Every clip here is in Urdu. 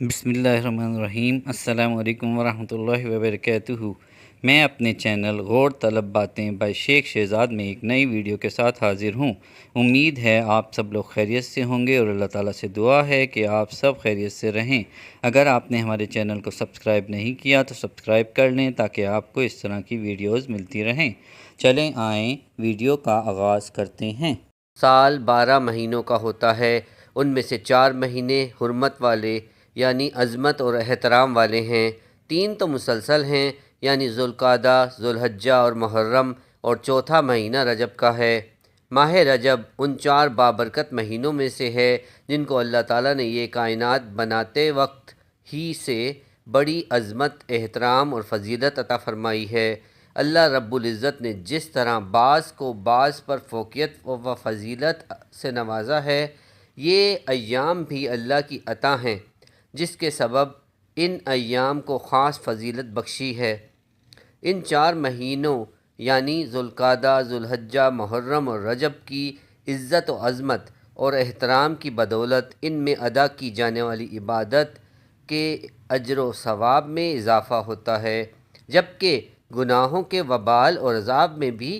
بسم اللہ الرحمن الرحیم۔ السلام علیکم ورحمۃ اللہ وبرکاتہ۔ میں اپنے چینل غور طلب باتیں بائی شیخ شہزاد میں ایک نئی ویڈیو کے ساتھ حاضر ہوں۔ امید ہے آپ سب لوگ خیریت سے ہوں گے اور اللہ تعالیٰ سے دعا ہے کہ آپ سب خیریت سے رہیں۔ اگر آپ نے ہمارے چینل کو سبسکرائب نہیں کیا تو سبسکرائب کر لیں تاکہ آپ کو اس طرح کی ویڈیوز ملتی رہیں۔ چلیں آئیں ویڈیو کا آغاز کرتے ہیں۔ سال 12 مہینوں کا ہوتا ہے، ان میں سے 4 مہینے حرمت والے یعنی عظمت اور احترام والے ہیں، 3 تو مسلسل ہیں یعنی ذوالقعدہ، ذوالحجہ اور محرم، اور چوتھا مہینہ رجب کا ہے۔ ماہ رجب ان 4 بابرکت مہینوں میں سے ہے جن کو اللہ تعالیٰ نے یہ کائنات بناتے وقت ہی سے بڑی عظمت، احترام اور فضیلت عطا فرمائی ہے۔ اللہ رب العزت نے جس طرح بعض کو بعض پر فوقیت و فضیلت سے نوازا ہے، یہ ایام بھی اللہ کی عطا ہیں جس کے سبب ان ایام کو خاص فضیلت بخشی ہے۔ ان 4 مہینوں یعنی ذوالقعدہ، ذوالحجہ، محرم اور رجب کی عزت و عظمت اور احترام کی بدولت ان میں ادا کی جانے والی عبادت کے اجر و ثواب میں اضافہ ہوتا ہے، جبکہ گناہوں کے وبال اور عذاب میں بھی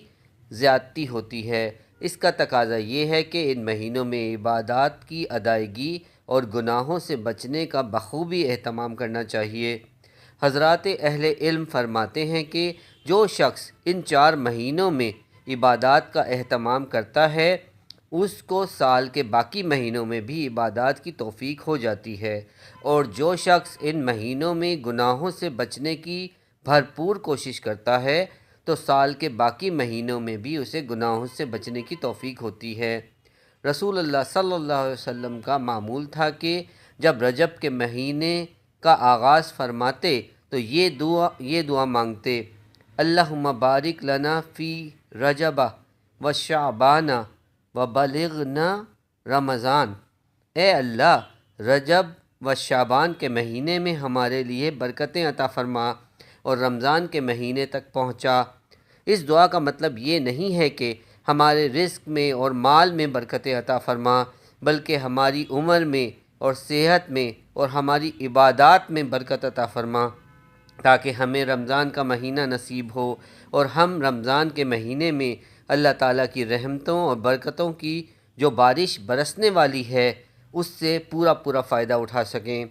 زیادتی ہوتی ہے۔ اس کا تقاضا یہ ہے کہ ان مہینوں میں عبادات کی ادائیگی اور گناہوں سے بچنے کا بخوبی اہتمام کرنا چاہیے۔ حضرات اہل علم فرماتے ہیں کہ جو شخص ان 4 مہینوں میں عبادات کا اہتمام کرتا ہے اس کو سال کے باقی مہینوں میں بھی عبادات کی توفیق ہو جاتی ہے، اور جو شخص ان مہینوں میں گناہوں سے بچنے کی بھرپور کوشش کرتا ہے تو سال کے باقی مہینوں میں بھی اسے گناہوں سے بچنے کی توفیق ہوتی ہے۔ رسول اللہ صلی اللہ علیہ وسلم کا معمول تھا کہ جب رجب کے مہینے کا آغاز فرماتے تو یہ دعا مانگتے: اللہم بارک لنا فی رجب و شعبان و بلغنا رمضان۔ اے اللہ، رجب و شعبان کے مہینے میں ہمارے لیے برکتیں عطا فرما اور رمضان کے مہینے تک پہنچا۔ اس دعا کا مطلب یہ نہیں ہے کہ ہمارے رزق میں اور مال میں برکتیں عطا فرما، بلکہ ہماری عمر میں اور صحت میں اور ہماری عبادات میں برکت عطا فرما، تاکہ ہمیں رمضان کا مہینہ نصیب ہو اور ہم رمضان کے مہینے میں اللہ تعالیٰ کی رحمتوں اور برکتوں کی جو بارش برسنے والی ہے اس سے پورا فائدہ اٹھا سکیں۔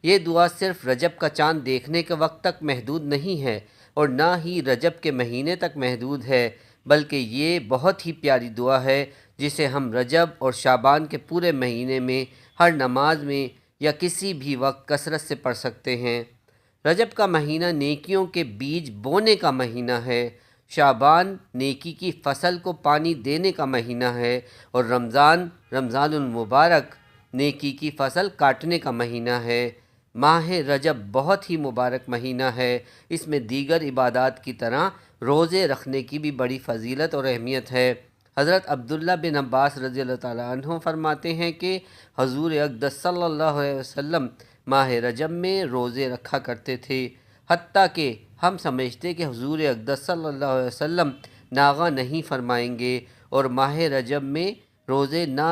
یہ دعا صرف رجب کا چاند دیکھنے کے وقت تک محدود نہیں ہے اور نہ ہی رجب کے مہینے تک محدود ہے، بلکہ یہ بہت ہی پیاری دعا ہے جسے ہم رجب اور شعبان کے پورے مہینے میں ہر نماز میں یا کسی بھی وقت کثرت سے پڑھ سکتے ہیں۔ رجب کا مہینہ نیکیوں کے بیج بونے کا مہینہ ہے، شعبان نیکی کی فصل کو پانی دینے کا مہینہ ہے، اور رمضان المبارک نیکی کی فصل کاٹنے کا مہینہ ہے۔ ماہ رجب بہت ہی مبارک مہینہ ہے، اس میں دیگر عبادات کی طرح روزے رکھنے کی بھی بڑی فضیلت اور اہمیت ہے۔ حضرت عبداللہ بن عباس رضی اللہ تعالیٰ عنہ فرماتے ہیں کہ حضور اقدس صلی اللہ علیہ وسلم ماہ رجب میں روزے رکھا کرتے تھے، حتیٰ کہ ہم سمجھتے کہ حضور اقدس صلی اللہ علیہ وسلم ناغہ نہیں فرمائیں گے اور ماہ رجب میں روزے نہ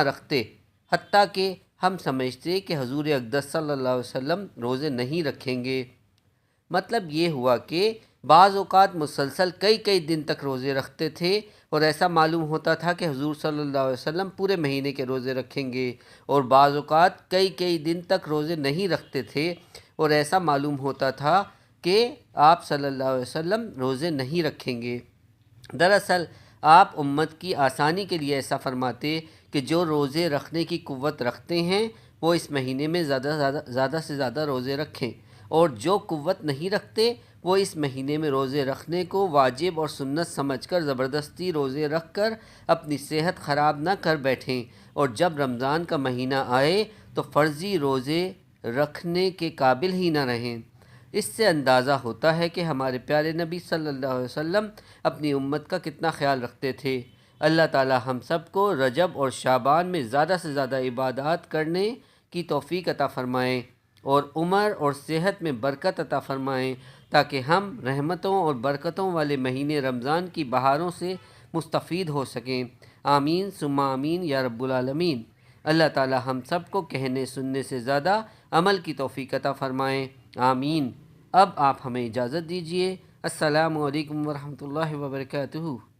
رکھتے، حتیٰ کہ ہم سمجھتے کہ حضور اقدس صلی اللہ علیہ وسلم روزے نہیں رکھیں گے۔ مطلب یہ ہوا کہ بعض اوقات مسلسل کئی دن تک روزے رکھتے تھے اور ایسا معلوم ہوتا تھا کہ حضور صلی اللہ علیہ وسلم پورے مہینے کے روزے رکھیں گے، اور بعض اوقات کئی دن تک روزے نہیں رکھتے تھے اور ایسا معلوم ہوتا تھا کہ آپ صلی اللہ علیہ وسلم روزے نہیں رکھیں گے۔ دراصل آپ امت کی آسانی کے لیے ایسا فرماتے کہ جو روزے رکھنے کی قوت رکھتے ہیں وہ اس مہینے میں زیادہ سے زیادہ روزے رکھیں، اور جو قوت نہیں رکھتے وہ اس مہینے میں روزے رکھنے کو واجب اور سنت سمجھ کر زبردستی روزے رکھ کر اپنی صحت خراب نہ کر بیٹھیں، اور جب رمضان کا مہینہ آئے تو فرضی روزے رکھنے کے قابل ہی نہ رہیں۔ اس سے اندازہ ہوتا ہے کہ ہمارے پیارے نبی صلی اللہ علیہ وسلم اپنی امت کا کتنا خیال رکھتے تھے۔ اللہ تعالی ہم سب کو رجب اور شعبان میں زیادہ سے زیادہ عبادات کرنے کی توفیق عطا فرمائیں اور عمر اور صحت میں برکت عطا فرمائیں، تاکہ ہم رحمتوں اور برکتوں والے مہینے رمضان کی بہاروں سے مستفید ہو سکیں۔ آمین ثم آمین یا رب العالمین۔ اللہ تعالی ہم سب کو کہنے سننے سے زیادہ عمل کی توفیق عطا فرمائیں، آمین۔ اب آپ ہمیں اجازت دیجیے۔ السلام علیکم ورحمۃ اللہ وبرکاتہ۔